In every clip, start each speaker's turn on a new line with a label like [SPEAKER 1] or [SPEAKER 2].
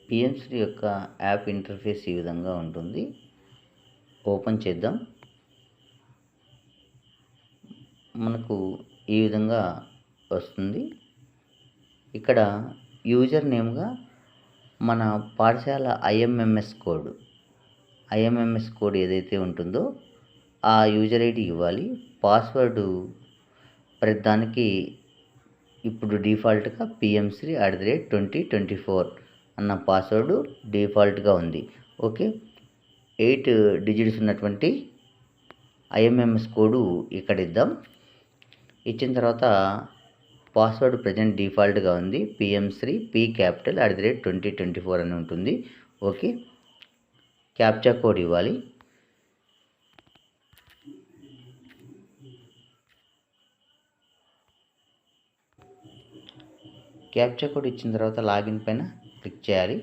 [SPEAKER 1] పిఎంశ్రీ యొక్క app interface ఈ విధంగా ఉంటుంది. ఓపెన్ చేద్దాం. మనకు ఈ విధంగా వస్తుంది. ఇక్కడ యూజర్ నేమ్గా మన పాఠశాల ఐఎంఎంఎస్ కోడ్ ఏదైతే ఉంటుందో ఆ యూజర్ ఐడి ఇవ్వాలి. పాస్వర్డ్ ప్రతిదానికి ఇప్పుడు డిఫాల్ట్గా pm3@2024 అన్న పాస్వర్డ్ డిఫాల్ట్గా ఉంది. ఓకే, 8 డిజిట్స్ ఉన్నటువంటి ఐఎంఎంఎస్ కోడ్ ఇక్కడ ఇద్దాం. ఇచ్చిన తర్వాత పాస్వర్డ్ ప్రజెంట్ డిఫాల్ట్గా ఉంది. pm3p2024 అని ఉంటుంది. ఓకే, క్యాప్చా కోడ్ ఇవ్వాలి. క్యాప్చా కోడ్ ఇచ్చిన తర్వాత లాగిన్ పైన క్లిక్ చేయాలి.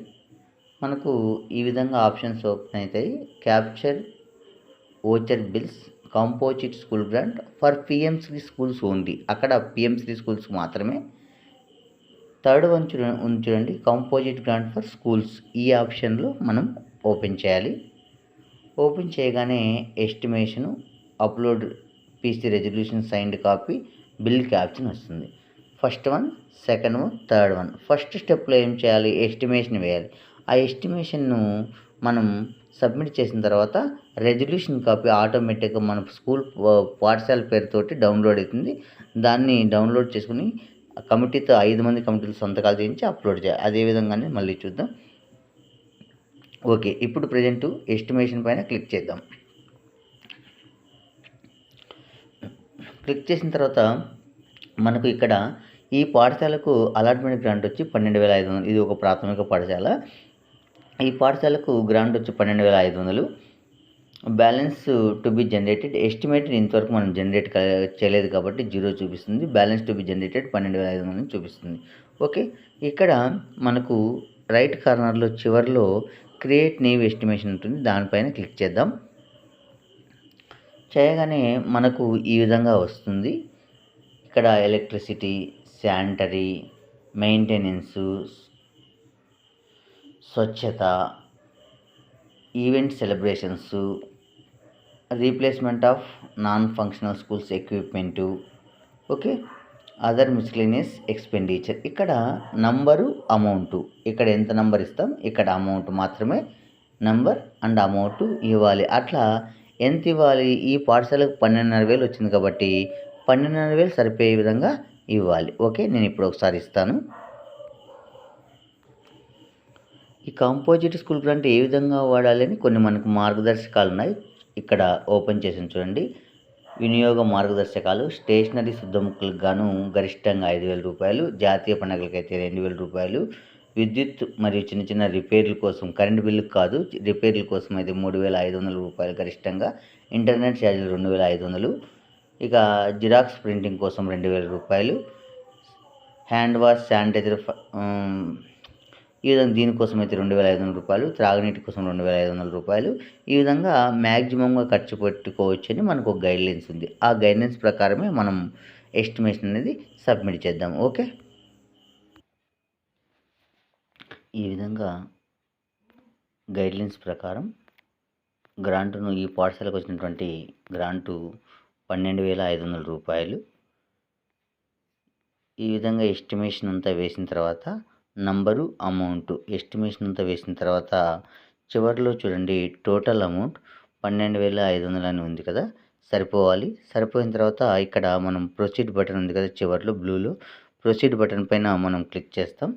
[SPEAKER 1] మనకు ఈ విధంగా ఆప్షన్స్ ఓపెన్ అవుతాయి. Capture voucher bills composite school grant for PM SHRI schools only. అక్కడ పిఎంశ్రీ స్కూల్స్ మాత్రమే. థర్డ్ వన్ చూడండి, కాంపోజిట్ గ్రాంట్ ఫర్ స్కూల్స్. ఈ ఆప్షన్లో మనం ఓపెన్ చేయాలి. ఓపెన్ చేయగానే estimation, upload PC resolution, signed copy, bill caption వస్తుంది. First one, second one, third one. First స్టెప్లో ఏం చేయాలి? ఎస్టిమేషన్ వేయాలి. ఆ ఎస్టిమేషన్ను మనం సబ్మిట్ చేసిన తర్వాత రెజల్యూషన్ కాపీ ఆటోమేటిక్గా మన స్కూల్ పాఠశాల పేరుతోటి డౌన్లోడ్ అవుతుంది. దాన్ని డౌన్లోడ్ చేసుకుని కమిటీతో 5 మంది కమిటీలు సంతకాలు చేయించి అప్లోడ్ చేయాలి. అదేవిధంగానే మళ్ళీ చూద్దాం. ఓకే, ఇప్పుడు ప్రజెంట్ ఎస్టిమేషన్ పైన క్లిక్ చేద్దాం. క్లిక్ చేసిన తర్వాత మనకు ఇక్కడ ఈ పాఠశాలకు అలాట్మెంట్ గ్రాంట్ వచ్చి 12,500. ఇది ఒక ప్రాథమిక పాఠశాల. ఈ పాఠశాలకు గ్రాంట్ వచ్చి 12,500. Balance to be generated estimated ఇంతవరకు మనం జనరేట్ చేయలేదు కాబట్టి 0 చూపిస్తుంది. బ్యాలెన్స్ టు బి జనరేటెడ్ 12,500 చూపిస్తుంది. ఓకే, ఇక్కడ మనకు రైట్ కార్నర్లో చివరిలో క్రియేట్ న్యూ ఎస్టిమేషన్ ఉంటుంది. దానిపైన క్లిక్ చేద్దాం. చేయగానే మనకు ఈ విధంగా వస్తుంది. ఇక్కడ ఎలక్ట్రిసిటీ, శానిటరీ, మెయింటెనెన్సు, స్వచ్ఛత, event celebrations, replacement of non functional schools equipment, okay, other miscellaneous expenditure. ఇక్కడ నంబరు, అమౌంటు, ఇక్కడ ఎంత నంబర్ ఇస్తాం, ఇక్కడ అమౌంట్ మాత్రమే. నంబర్ అండ్ అమౌంట్ ఇవ్వాలి. అట్లా ఎంత ఇవ్వాలి? ఈ పాఠశాలకు 12,500 వచ్చింది కాబట్టి 12,500 సరిపోయే విధంగా ఇవ్వాలి. ఓకే, నేను ఇప్పుడు ఒకసారి ఇస్తాను. ఈ కాంపోజిట్ స్కూల్ గ్రాంట్ ఏ విధంగా వాడాలని కొన్ని మనకు మార్గదర్శకాలు ఉన్నాయి. ఇక్కడ ఓపెన్ చేసి చూడండి. వినియోగ మార్గదర్శకాలు. స్టేషనరీ శుద్ధముక్కలకు గాను గరిష్టంగా 5,000 రూపాయలు, జాతీయ పండుగలకైతే 2,000 రూపాయలు, విద్యుత్ మరియు చిన్న చిన్న రిపేర్ల కోసం, కరెంట్ బిల్లు కాదు, రిపేర్ల కోసం అయితే 3,500 రూపాయలు గరిష్టంగా, ఇంటర్నెట్ ఛార్జీలు 2,500, ఇక జిరాక్స్ ప్రింటింగ్ కోసం 2,000 రూపాయలు, హ్యాండ్ వాష్, శానిటైజర్ ఈ విధంగా దీనికోసం అయితే 2,500 రూపాయలు, త్రాగునీటి కోసం 2,500 రూపాయలు. ఈ విధంగా మ్యాక్సిమంగా ఖర్చు పెట్టుకోవచ్చు అని మనకు ఒక గైడ్లైన్స్ ఉంది. ఆ గైడ్లైన్స్ ప్రకారమే మనం ఎస్టిమేషన్ అనేది సబ్మిట్ చేద్దాం. ఓకే, ఈ విధంగా గైడ్లైన్స్ ప్రకారం గ్రాంటును, ఈ పాఠశాలకు వచ్చినటువంటి గ్రాంటు 12,500 రూపాయలు. ఈ విధంగా ఎస్టిమేషన్ అంతా వేసిన తర్వాత నంబరు, అమౌంట్, ఎస్టిమేషన్ అంతా వేసిన తర్వాత చివరిలో చూడండి టోటల్ అమౌంట్ 12,500 అని ఉంది కదా, సరిపోవాలి. సరిపోయిన తర్వాత ఇక్కడ మనం ప్రొసీడ్ బటన్ ఉంది కదా చివరిలో బ్లూలో, ప్రొసీడ్ బటన్ పైన మనం క్లిక్ చేస్తాం.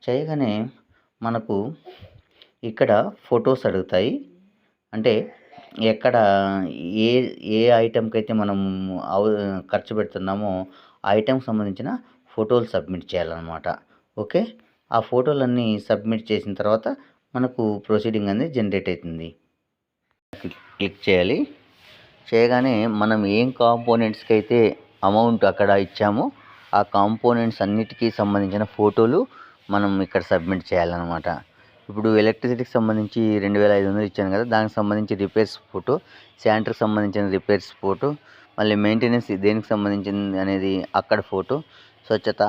[SPEAKER 1] చేయగానే మనకు ఇక్కడ ఫొటోస్ అడుగుతాయి. అంటే ఎక్కడ ఏ ఏ ఐటెంకి అయితే మనం ఖర్చు పెడుతున్నామో ఆ ఐటెంకి సంబంధించిన ఫోటోలు సబ్మిట్ చేయాలన్నమాట. ఓకే, ఆ ఫోటోలన్నీ సబ్మిట్ చేసిన తర్వాత మనకు ప్రొసీడింగ్ అనేది జనరేట్ అవుతుంది. క్లిక్ చేయాలి. చేయగానే మనం ఏం కాంపోనెంట్స్కి అయితే అమౌంట్ అక్కడ ఇచ్చామో ఆ కాంపోనెంట్స్ అన్నిటికీ సంబంధించిన ఫోటోలు మనం ఇక్కడ సబ్మిట్ చేయాలన్నమాట. ఇప్పుడు ఎలక్ట్రిసిటీకి సంబంధించి 2,500 ఇచ్చాను కదా, దానికి సంబంధించి రిపేర్స్ ఫోటో, శానిటరీకి సంబంధించిన రిపేర్స్ ఫోటో, మళ్ళీ మెయింటెనెన్స్ దేనికి సంబంధించింది అనేది అక్కడ ఫోటో, స్వచ్ఛత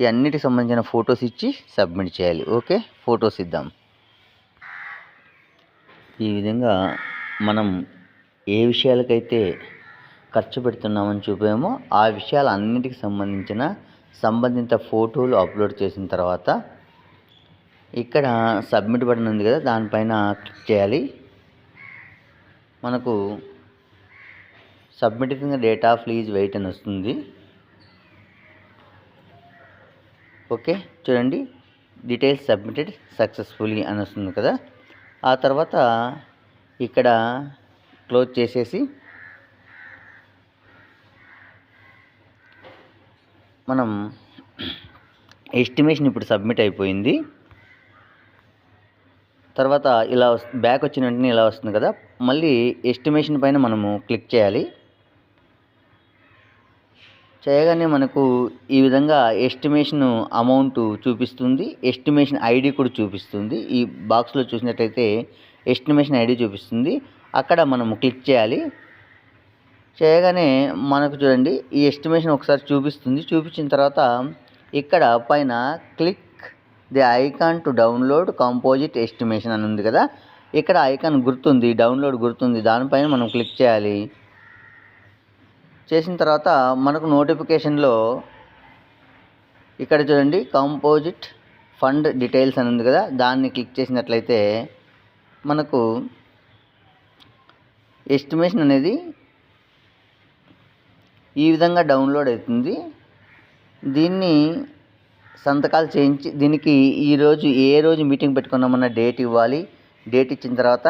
[SPEAKER 1] ఈ అన్నిటికి సంబంధించిన ఫొటోస్ ఇచ్చి సబ్మిట్ చేయాలి. ఓకే, ఫొటోస్ ఇద్దాం. ఈ విధంగా మనం ఏ విషయాలకైతే ఖర్చు పెడుతున్నామని చూపామో ఆ విషయాలు అన్నిటికి సంబంధిత ఫోటోలు అప్లోడ్ చేసిన తర్వాత ఇక్కడ సబ్మిట్ బటన్ ఉంది కదా, దానిపైన క్లిక్ చేయాలి. మనకు సబ్మిటింగ్ డేటా ప్లీజ్ వెయిట్ అని వస్తుంది. ఓకే, చూడండి, డీటెయిల్స్ సబ్మిటెడ్ సక్సెస్ఫుల్లీ అని వస్తుంది కదా. ఆ తర్వాత ఇక్కడ క్లోజ్ చేసేసి మనం ఎస్టిమేషన్ ఇప్పుడు సబ్మిట్ అయిపోయింది. తర్వాత ఇలా బ్యాక్ వచ్చిన వెంటనే ఇలా వస్తుంది కదా, మళ్ళీ ఎస్టిమేషన్ పైన మనము క్లిక్ చేయాలి. చేయగానే మనకు ఈ విధంగా ఎస్టిమేషన్ అమౌంట్ చూపిస్తుంది, ఎస్టిమేషన్ ఐడి కూడా చూపిస్తుంది. ఈ బాక్స్లో చూసినట్టయితే ఎస్టిమేషన్ ఐడి చూపిస్తుంది. అక్కడ మనము క్లిక్ చేయాలి. చేయగానే మనకు చూడండి ఈ ఎస్టిమేషన్ ఒకసారి చూపిస్తుంది. చూపించిన తర్వాత ఇక్కడ పైన click the icon to download composite estimation అని ఉంది కదా, ఇక్కడ ఐకాన్ గుర్తుంది, డౌన్లోడ్ గుర్తుంది, దానిపైన మనం క్లిక్ చేయాలి. చేసిన తర్వాత మనకు నోటిఫికేషన్లో ఇక్కడ చూడండి కంపోజిట్ ఫండ్ డీటెయిల్స్ అని ఉంది కదా, దాన్ని క్లిక్ చేసినట్లయితే మనకు ఎస్టిమేషన్ అనేది ఈ విధంగా డౌన్లోడ్ అవుతుంది. దీన్ని సంతకాలు చేయించి దీనికి ఏ రోజు మీటింగ్ పెట్టుకున్నామన్న డేట్ ఇవ్వాలి. డేట్ ఇచ్చిన తర్వాత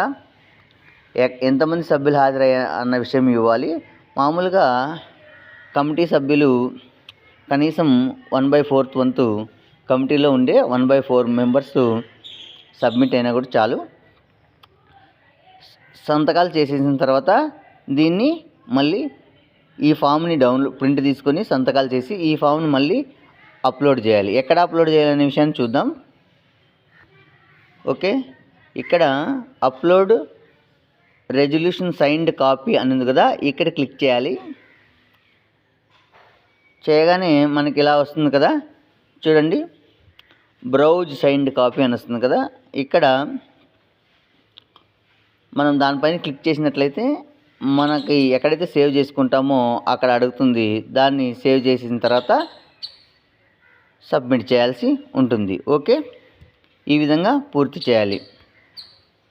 [SPEAKER 1] ఎంతమంది సభ్యులు హాజరయ్యా అన్న విషయం ఇవ్వాలి. మామూలుగా కమిటీ సభ్యులు కనీసం 1/4 వంతు కమిటీలో ఉండే 1/4 మెంబర్స్ సబ్మిట్ అయినా కూడా చాలు. సంతకాలు చేసేసిన తర్వాత దీన్ని మళ్ళీ ఈ ఫామ్ని ప్రింట్ తీసుకొని సంతకాలు చేసి ఈ ఫామ్ని మళ్ళీ అప్లోడ్ చేయాలి. ఎక్కడ అప్లోడ్ చేయాలనే విషయాన్ని చూద్దాం. ఓకే, ఇక్కడ అప్లోడ్ రెజల్యూషన్ సైన్డ్ కాపీ అని ఉంది కదా, ఇక్కడ క్లిక్ చేయాలి. చేయగానే మనకి ఇలా వస్తుంది కదా, చూడండి బ్రౌజ్ సైన్డ్ కాపీ అని వస్తుంది కదా. ఇక్కడ మనం దానిపైన క్లిక్ చేసినట్లయితే మనకి ఎక్కడైతే సేవ్ చేసుకుంటామో అక్కడ అడుగుతుంది. దాన్ని సేవ్ చేసిన తర్వాత సబ్మిట్ చేయాల్సి ఉంటుంది. ఓకే, ఈ విధంగా పూర్తి చేయాలి.